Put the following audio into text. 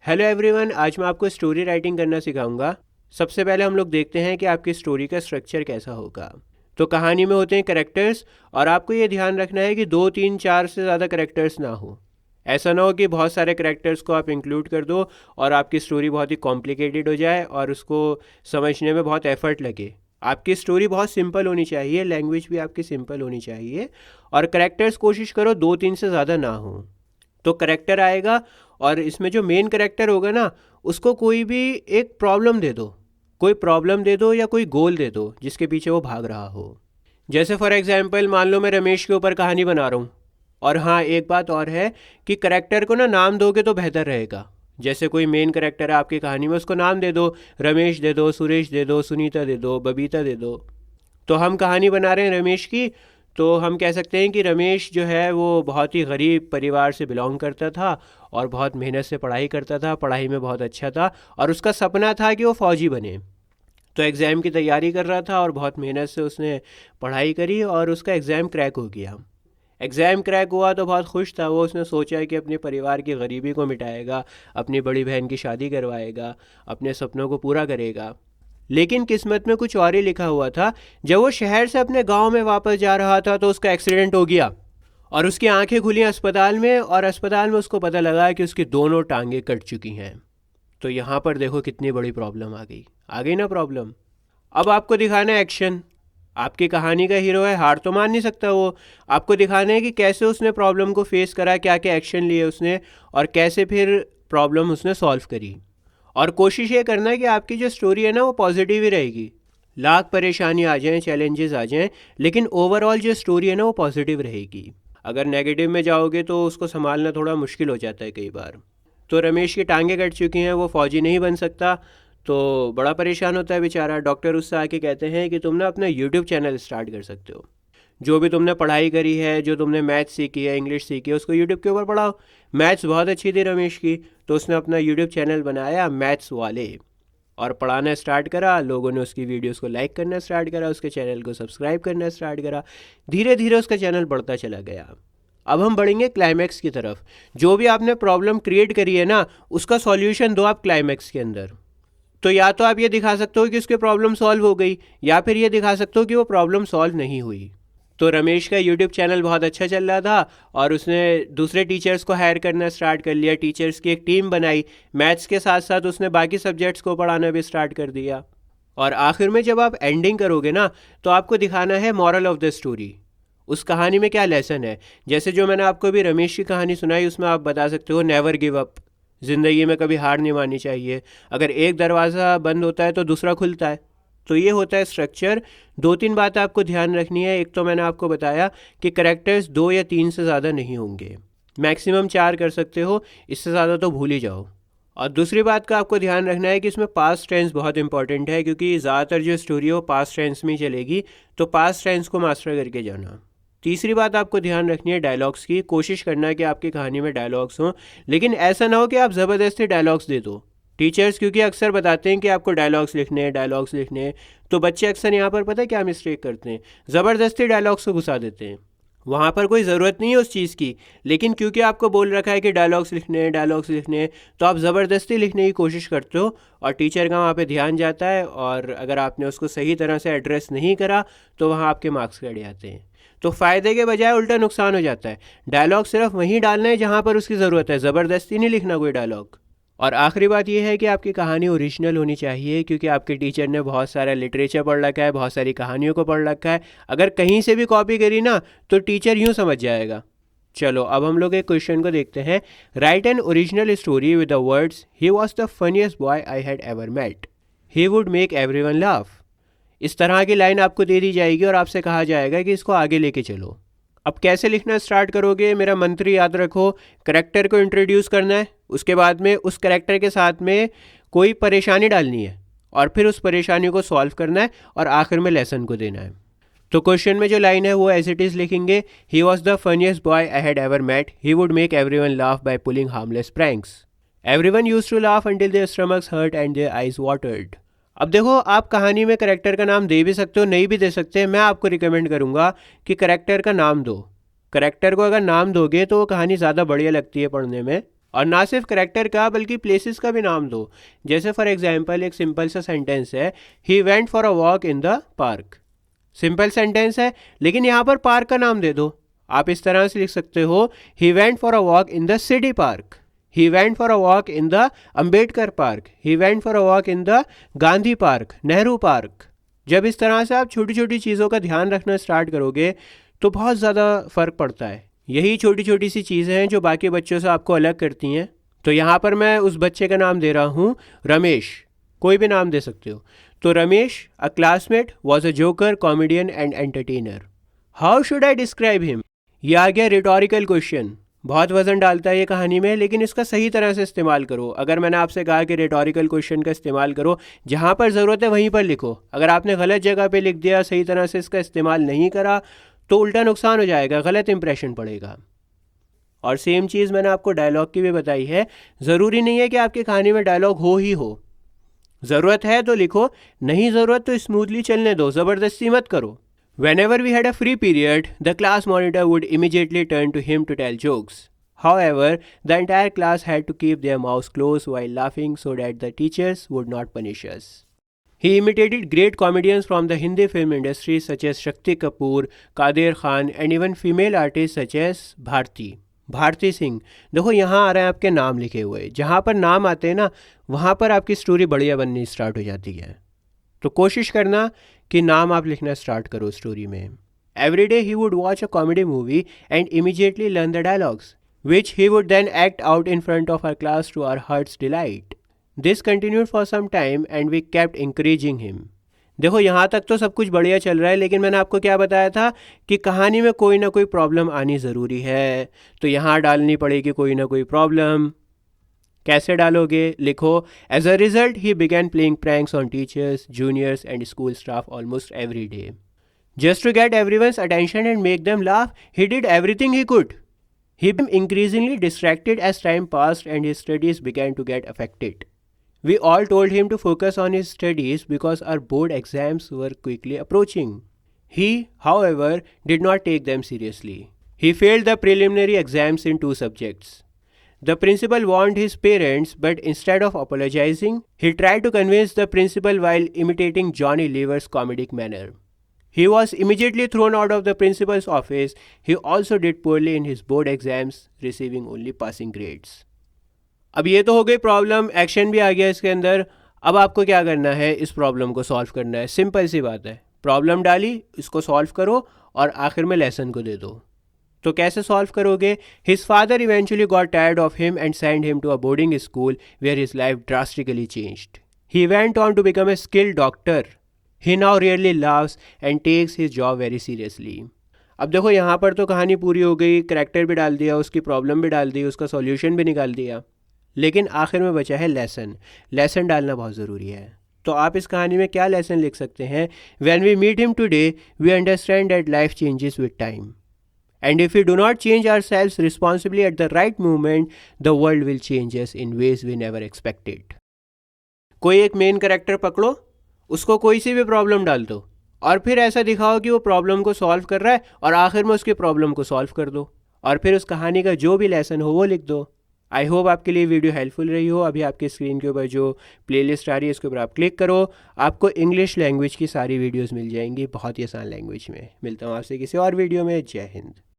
Hello everyone, आज मैं आपको स्टोरी राइटिंग करना सिखाऊंगा। सबसे पहले हम लोग देखते हैं कि आपकी स्टोरी का स्ट्रक्चर कैसा होगा। तो कहानी में होते हैं कैरेक्टर्स, और आपको ये ध्यान रखना है कि 2 3 4 से ज़्यादा कैरेक्टर्स ना हो। ऐसा ना हो कि बहुत सारे कैरेक्टर्स को आप इंक्लूड कर दो और आपकी स्टोरी बहुत ही कॉम्प्लिकेटेड हो जाए और उसको समझने में बहुत एफर्ट लगे। आपकी स्टोरी बहुत सिंपल होनी चाहिए, लैंग्वेज भी आपकी सिंपल होनी चाहिए, और कैरेक्टर्स कोशिश करो 2 3 से ज़्यादा ना हो। तो करेक्टर आएगा, और इसमें जो मेन करेक्टर होगा ना, उसको कोई भी एक प्रॉब्लम दे दो। कोई प्रॉब्लम दे दो या कोई गोल दे दो जिसके पीछे वो भाग रहा हो। जैसे फॉर एग्जांपल मान लो मैं रमेश के ऊपर कहानी बना रहा हूँ। और हाँ, एक बात और है कि करेक्टर को ना नाम दोगे तो बेहतर रहेगा। जैसे कोई मेन करेक्टर है आपकी कहानी में, उसको नाम दे दो, रमेश दे दो, सुरेश दे दो, सुनीता दे दो, बबीता दे दो। तो हम कहानी बना रहे हैं रमेश की, तो हम कह सकते हैं कि रमेश जो है वो बहुत ही गरीब परिवार से बिलोंग करता था और बहुत मेहनत से पढ़ाई करता था, पढ़ाई में बहुत अच्छा था, और उसका सपना था कि वो फ़ौजी बने। तो एग्ज़ाम की तैयारी कर रहा था और बहुत मेहनत से उसने पढ़ाई करी और उसका एग्ज़ाम क्रैक हो गया। एग्ज़ाम क्रैक हुआ तो बहुत खुश था वो। उसने सोचा कि अपने परिवार की गरीबी को मिटाएगा, अपनी बड़ी बहन की शादी करवाएगा, अपने सपनों को पूरा करेगा। लेकिन किस्मत में कुछ और ही लिखा हुआ था। जब वो शहर से अपने गांव में वापस जा रहा था तो उसका एक्सीडेंट हो गया और उसकी आंखें खुली अस्पताल में, और अस्पताल में उसको पता लगा कि उसकी दोनों टांगें कट चुकी हैं। तो यहाँ पर देखो कितनी बड़ी प्रॉब्लम आ गई ना प्रॉब्लम। अब आपको दिखाना है एक्शन। आपकी कहानी का हीरो है, हार तो मान नहीं सकता वो। आपको दिखाना है कि कैसे उसने प्रॉब्लम को फेस करा, क्या क्या एक्शन लिए उसने, और कैसे फिर प्रॉब्लम उसने सॉल्व करी। और कोशिश ये करना है कि आपकी जो स्टोरी है ना वो पॉजिटिव ही रहेगी। लाख परेशानी आ जाएं, चैलेंजेस आ जाएं, लेकिन ओवरऑल जो स्टोरी है ना वो पॉजिटिव रहेगी। अगर नेगेटिव में जाओगे तो उसको संभालना थोड़ा मुश्किल हो जाता है कई बार। तो रमेश की टांगें कट चुकी हैं, वो फ़ौजी नहीं बन सकता, तो बड़ा परेशान होता है बेचारा। डॉक्टर उससे आके कहते हैं कि तुम ना अपना यूट्यूब चैनल स्टार्ट कर सकते हो। जो भी तुमने पढ़ाई करी है, जो तुमने मैथ्स सीखी है, इंग्लिश सीखी है, उसको यूट्यूब के ऊपर पढ़ाओ। मैथ्स बहुत अच्छी थी रमेश की, तो उसने अपना यूट्यूब चैनल बनाया मैथ्स वाले, और पढ़ाना स्टार्ट करा। लोगों ने उसकी वीडियोस को लाइक करना स्टार्ट करा, उसके चैनल को सब्सक्राइब करना स्टार्ट करा। धीरे धीरे उसका चैनल बढ़ता चला गया। अब हम बढ़ेंगे क्लाइमैक्स की तरफ। जो भी आपने प्रॉब्लम क्रिएट करी है ना, उसका सॉल्यूशन दो आप क्लाइमैक्स के अंदर। तो या तो आप ये दिखा सकते हो कि उसकी प्रॉब्लम सॉल्व हो गई, या फिर ये दिखा सकते हो कि वो प्रॉब्लम सॉल्व नहीं हुई। तो रमेश का यूट्यूब चैनल बहुत अच्छा चल रहा था और उसने दूसरे टीचर्स को हायर करना स्टार्ट कर लिया, टीचर्स की एक टीम बनाई। मैथ्स के साथ साथ उसने बाकी सब्जेक्ट्स को पढ़ाना भी स्टार्ट कर दिया। और आखिर में जब आप एंडिंग करोगे ना, तो आपको दिखाना है मॉरल ऑफ द स्टोरी। उस कहानी में क्या लेसन है। जैसे जो मैंने आपको अभी रमेश की कहानी सुनाई, उसमें आप बता सकते हो नेवर गिव अप। ज़िंदगी में कभी हार नहीं माननी चाहिए। अगर एक दरवाज़ा बंद होता है तो दूसरा खुलता है। तो ये होता है स्ट्रक्चर। 2 3 बातें आपको ध्यान रखनी है। एक तो मैंने आपको बताया कि करेक्टर्स 2 या 3 से ज़्यादा नहीं होंगे, मैक्सिमम 4 कर सकते हो, इससे ज़्यादा तो भूल ही जाओ। और दूसरी बात का आपको ध्यान रखना है कि इसमें पास्ट टेंस बहुत इंपॉर्टेंट है, क्योंकि ज़्यादातर जो स्टोरी है वो पास्ट टेंस में ही चलेगी, तो पास्ट टेंस को मास्टर करके जाना। तीसरी बात आपको ध्यान रखनी है डायलॉग्स की। कोशिश करना है कि आपकी कहानी में डायलॉग्स हों, लेकिन ऐसा ना हो कि आप ज़बरदस्ती डायलॉग्स दे दो। टीचर्स क्योंकि अक्सर बताते हैं कि आपको डायलॉग्स लिखने हैं, डायलॉग्स लिखने हैं, तो बच्चे अक्सर यहाँ पर पता है क्या मिस्टेक करते हैं, ज़बरदस्ती डायलॉग्स को घुसा देते हैं। वहाँ पर कोई ज़रूरत नहीं है उस चीज़ की, लेकिन क्योंकि आपको बोल रखा है कि डायलॉग्स लिखने हैं, डायलॉग्स लिखने हैं, तो आप ज़बरदस्ती लिखने की कोशिश करते हो, और टीचर का वहाँ पे ध्यान जाता है, और अगर आपने उसको सही तरह से एड्रेस नहीं करा तो वहाँ आपके मार्क्स कट जाते हैं। तो फ़ायदे के बजाय उल्टा नुकसान हो जाता है। डायलॉग सिर्फ वहीं डालना है जहाँ पर उसकी ज़रूरत है, ज़बरदस्ती नहीं लिखना कोई डायलॉग। और आखिरी बात यह है कि आपकी कहानी ओरिजिनल होनी चाहिए, क्योंकि आपके टीचर ने बहुत सारा लिटरेचर पढ़ रखा है, बहुत सारी कहानियों को पढ़ रखा है। अगर कहीं से भी कॉपी करी ना, तो टीचर यूँ समझ जाएगा। चलो अब हम लोग एक क्वेश्चन को देखते हैं। Write an original story with the words he was the funniest boy I had ever met, he would make everyone laugh. इस तरह की लाइन आपको दे दी जाएगी और आपसे कहा जाएगा कि इसको आगे लेके चलो। अब कैसे लिखना स्टार्ट करोगे, मेरा मंत्र याद रखो। करेक्टर को इंट्रोड्यूस करना है, उसके बाद में उस करेक्टर के साथ में कोई परेशानी डालनी है, और फिर उस परेशानी को सॉल्व करना है, और आखिर में लेसन को देना है। तो क्वेश्चन में जो लाइन है वो एज इट इज़ लिखेंगे। He was the funniest boy I had ever met, he would make everyone laugh by pulling harmless pranks, everyone used to laugh until their stomachs hurt and their eyes watered. अब देखो, आप कहानी में character का नाम दे भी सकते हो, नहीं भी दे सकते। मैं आपको रिकमेंड करूंगा कि करेक्टर का नाम दो। करेक्टर को अगर नाम दोगे तो वो कहानी ज़्यादा बढ़िया लगती है पढ़ने में। और ना सिर्फ करेक्टर का बल्कि प्लेसेस का भी नाम दो। जैसे फॉर एग्जांपल एक सिंपल सा सेंटेंस है, he went for a walk in the park. Simple sentence है लेकिन यहाँ पर पार्क का नाम दे दो। आप इस तरह से लिख सकते हो, he went for a walk in the city park, he went for a walk in the Ambedkar park, he went for a walk in the Gandhi park, Nehru park. जब इस तरह से आप छोटी छोटी चीज़ों का ध्यान रखना स्टार्ट करोगे तो बहुत ज़्यादा फ़र्क पड़ता है। यही छोटी छोटी सी चीज़ें हैं जो बाकी बच्चों से आपको अलग करती हैं। तो यहाँ पर मैं उस बच्चे का नाम दे रहा हूँ रमेश, कोई भी नाम दे सकते हो। तो Ramesh, a classmate, was a joker, comedian and entertainer. How should I describe him? ये आ गया रिटोरिकल क्वेश्चन। बहुत वजन डालता है ये कहानी में, लेकिन इसका सही तरह से इस्तेमाल करो। अगर मैंने आपसे कहा कि रिटोरिकल क्वेश्चन का इस्तेमाल करो, जहाँ पर ज़रूरत है वहीं पर लिखो। अगर आपने गलत जगह पे लिख दिया, सही तरह से इसका इस्तेमाल नहीं करा, तो उल्टा नुकसान हो जाएगा, गलत इंप्रेशन पड़ेगा। और सेम चीज़ मैंने आपको डायलॉग की भी बताई है। ज़रूरी नहीं है कि आपकी कहानी में डायलॉग हो ही हो। ज़रूरत है तो लिखो, नहीं ज़रूरत तो स्मूथली चलने दो, ज़बरदस्ती मत करो। Whenever we had a free period, the class monitor would immediately turn to him to tell jokes. However, the entire class had to keep their mouths closed while laughing so that the teachers would not punish us. He imitated great comedians from the Hindi film industry such as Shakti Kapoor, Kadir Khan and even female artists such as Bharti Singh. देखो यहाँ आ रहे हैं आपके नाम लिखे हुए, जहाँ पर नाम आते हैं ना वहाँ पर आपकी स्टोरी बढ़िया बननी स्टार्ट हो जाती है। तो कोशिश करना कि नाम आप लिखना स्टार्ट करो स्टोरी में। Every day he would watch a comedy movie and immediately learn the dialogues which he would then act out in front of our class to our hearts delight. This continued for some time and we kept encouraging him. देखो यहाँ तक तो सब कुछ बढ़िया चल रहा है, लेकिन मैंने आपको क्या बताया था कि कहानी में कोई ना कोई प्रॉब्लम आनी ज़रूरी है। तो यहाँ डालनी पड़ेगी कोई ना कोई प्रॉब्लम। कैसे डालोगे? लिखो, as a result he began playing pranks on teachers, juniors and school staff almost every day. Just to get everyone's attention and make them laugh, he did everything he could. He became increasingly distracted as time passed and his studies began to get affected. We all told him to focus on his studies because our board exams were quickly approaching. He, however, did not take them seriously. He failed the preliminary exams in 2 subjects. The principal warned his parents, but instead of apologizing, he tried to convince the principal while imitating Johnny Lever's comedic manner. He was immediately thrown out of the principal's office. He also did poorly in his board exams, receiving only passing grades. अब ये तो हो गई problem, action भी आ गया इसके अंदर। अब आपको क्या करना है? इस प्रॉब्लम को सॉल्व करना है। सिंपल सी बात है, प्रॉब्लम डाली, इसको सॉल्व करो और आखिर में लेसन को दे दो। तो कैसे सॉल्व करोगे? His father eventually got tired of him and send him to a boarding school where his life drastically changed. He went on to become a skilled doctor. He now really laughs and takes his job very seriously. अब देखो यहाँ पर तो कहानी पूरी हो गई, character भी डाल दिया, उसकी प्रॉब्लम भी डाल दी, उसका सॉल्यूशन भी निकाल दिया, लेकिन आखिर में बचा है लेसन। लेसन डालना बहुत ज़रूरी है। तो आप इस कहानी में क्या लेसन लिख सकते हैं? When we meet him today, we understand that life changes with time. And if we do not change ourselves responsibly at the right moment, the world will change us in ways we never expected. कोई एक main character पकड़ो, उसको कोई सी भी problem डाल दो और फिर ऐसा दिखाओ कि वो प्रॉब्लम को सॉल्व कर रहा है और आखिर में उसकी प्रॉब्लम को सॉल्व कर दो और फिर उस कहानी का जो भी लेसन हो वो लिख दो। आई होप आपके लिए वीडियो हेल्पफुल रही हो। अभी आपके स्क्रीन के ऊपर जो प्लेलिस्ट आ रही है इसके ऊपर आप क्लिक करो, आपको इंग्लिश लैंग्वेज की सारी वीडियोज़ मिल जाएंगी बहुत ही आसान लैंग्वेज में। मिलता हूँ आपसे किसी और वीडियो में। जय हिंद।